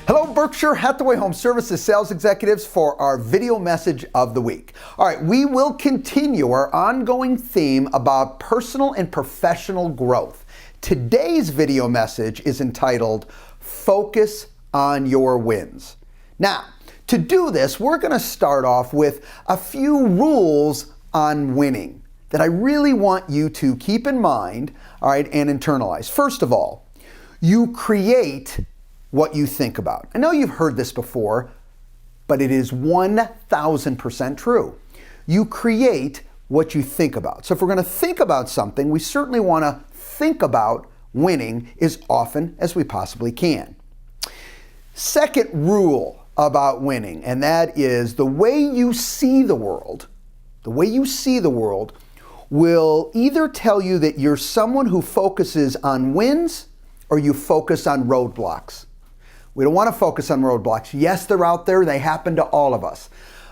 Hello, Berkshire Hathaway Home Services sales executives, for our video message of the week. All right, we will continue our ongoing theme about personal and professional growth. Today's video message is entitled, Focus on Your Wins. Now, to do this, we're going to start off with a few rules on winning that I really want you to keep in mind, all right, and internalize. First of all, you create what you think about. I know you've heard this before, but it is 1,000% true. You create what you think about. So if we're going to think about something, we certainly want to think about winning as often as we possibly can. Second rule about winning, and that is the way you see the world, will either tell you that you're someone who focuses on wins or you focus on roadblocks. We don't want to focus on roadblocks. Yes, they're out there. They happen to all of us.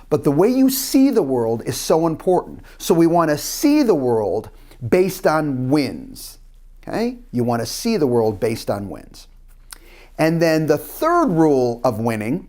But the way you see the world is so important. So we want to see the world based on wins. Okay? You want to see the world based on wins. And then the third rule of winning,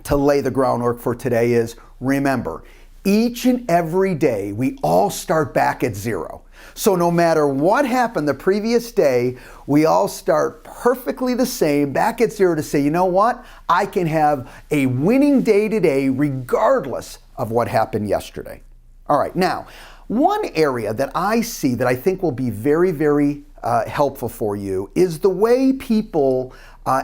to lay the groundwork for today, is remember, each and every day we all start back at zero. So no matter what happened the previous day, we all start perfectly the same, back at zero, to say, you know what? I can have a winning day today regardless of what happened yesterday. All right, now, one area that I see that I think will be very, very helpful for you is the way people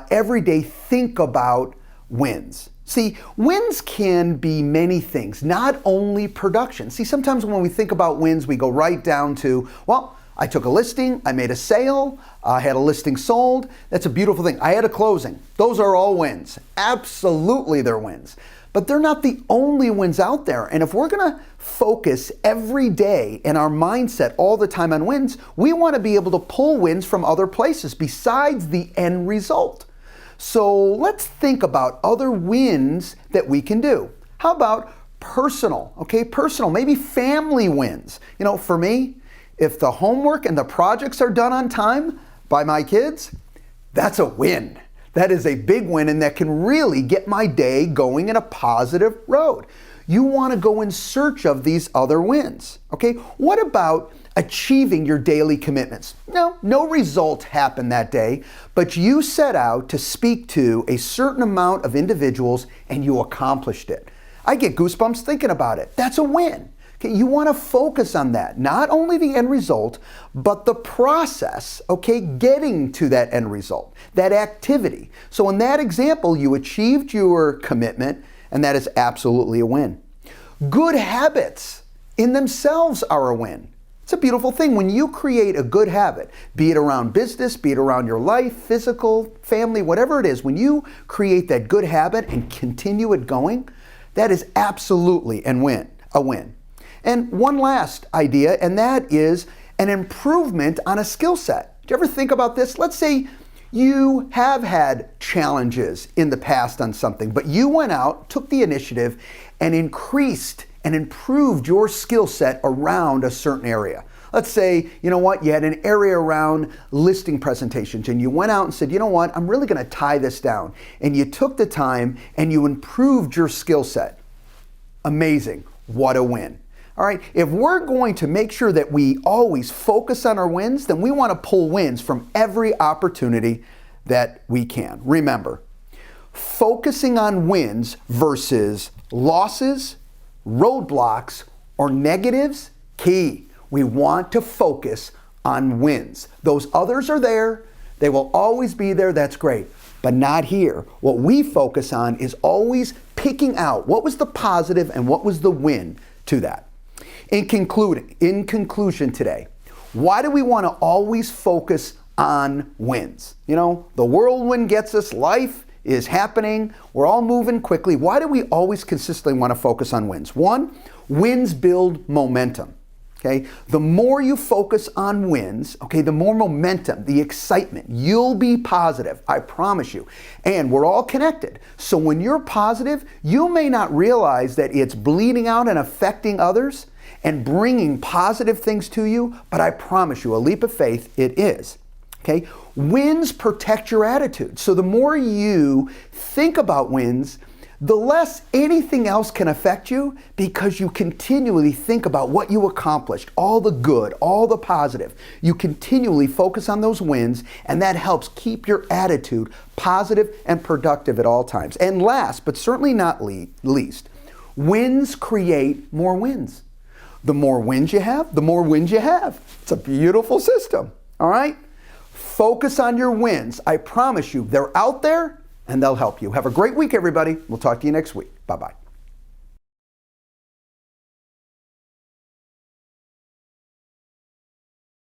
every day think about wins. See, wins can be many things, not only production. See, sometimes when we think about wins, we go right down to, well, I took a listing, I made a sale, I had a listing sold. That's a beautiful thing. I had a closing. Those are all wins. Absolutely, they're wins. But they're not the only wins out there. And if we're going to focus every day in our mindset all the time on wins, we want to be able to pull wins from other places besides the end result. So let's think about other wins that we can do. How about personal? Okay, personal, maybe family wins. You know, for me, if the homework and the projects are done on time by my kids, that's a win. That is a big win, and that can really get my day going in a positive road. You want to go in search of these other wins. Okay, what about achieving your daily commitments? No result happened that day, but you set out to speak to a certain amount of individuals and you accomplished it. I get goosebumps thinking about it. That's a win. Okay, you want to focus on that, not only the end result, but the process, okay, getting to that end result, that activity. So in that example, you achieved your commitment, and that is absolutely a win. Good habits in themselves are a win. It's a beautiful thing when you create a good habit, be it around business, be it around your life, physical, family, whatever it is. When you create that good habit and continue it going, that is absolutely a win. And one last idea, and that is an improvement on a skill set. Do you ever think about this? Let's say you have had challenges in the past on something, but you went out, took the initiative, and increased and improved your skill set around a certain area. Let's say, you know what, you had an area around listing presentations and you went out and said, you know what, I'm really going to tie this down. And you took the time and you improved your skill set. Amazing. What a win. All right, if we're going to make sure that we always focus on our wins, then we want to pull wins from every opportunity that we can. Remember, focusing on wins versus losses, roadblocks, or negatives, key. We want to focus on wins. Those others are there. They will always be there. That's great. But not here. What we focus on is always picking out what was the positive and what was the win to that. In conclusion today, why do we want to always focus on wins? You know, the whirlwind gets us, life is happening, we're all moving quickly. Why do we always consistently want to focus on wins? One, wins build momentum. Okay, the more you focus on wins, okay, the more momentum, the excitement, you'll be positive, I promise you. And we're all connected. So when you're positive, you may not realize that it's bleeding out and affecting others and bringing positive things to you, but I promise you, a leap of faith, it is. Okay? Wins protect your attitude. So the more you think about wins, the less anything else can affect you because you continually think about what you accomplished, all the good, all the positive. You continually focus on those wins, and that helps keep your attitude positive and productive at all times. And last, but certainly not least, wins create more wins. The more wins you have, the more wins you have. It's a beautiful system, all right? Focus on your wins. I promise you, they're out there, and they'll help you. Have a great week, everybody. We'll talk to you next week. Bye-bye.